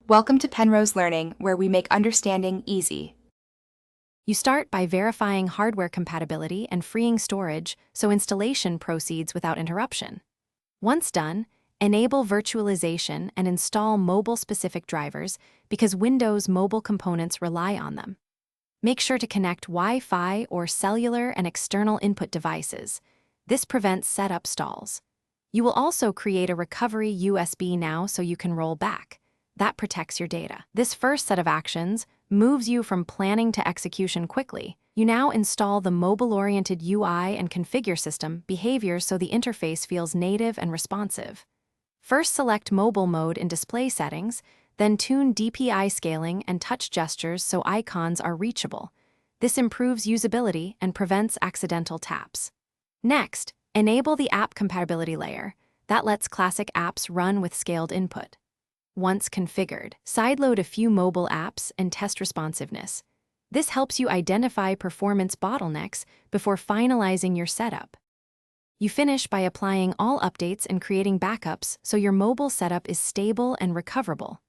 Welcome to Penrose Learning, where we make understanding easy. You start by verifying hardware compatibility and freeing storage so installation proceeds without interruption. Once done, enable virtualization and install mobile-specific drivers because Windows mobile components rely on them. Make sure to connect Wi-Fi or cellular and external input devices. This prevents setup stalls. You will also create a recovery USB now so you can roll back. That protects your data. This first set of actions moves you from planning to execution quickly. You now install the mobile-oriented UI and configure system behaviors so the interface feels native and responsive. First, select mobile mode in display settings, then tune DPI scaling and touch gestures so icons are reachable. This improves usability and prevents accidental taps. Next, enable the app compatibility layer. That lets classic apps run with scaled input. Once configured, sideload a few mobile apps and test responsiveness. This helps you identify performance bottlenecks before finalizing your setup. You finish by applying all updates and creating backups so your mobile setup is stable and recoverable.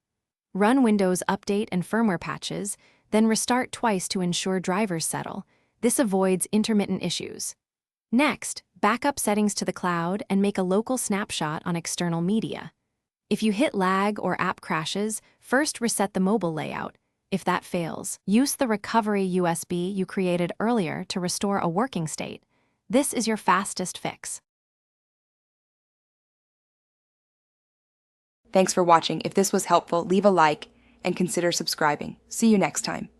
Run Windows Update and firmware patches, then restart twice to ensure drivers settle. This avoids intermittent issues. Next, backup settings to the cloud and make a local snapshot on external media. If you hit lag or app crashes, first reset the mobile layout. If that fails, use the recovery USB you created earlier to restore a working state. This is your fastest fix. Thanks for watching. If this was helpful, leave a like and consider subscribing. See you next time.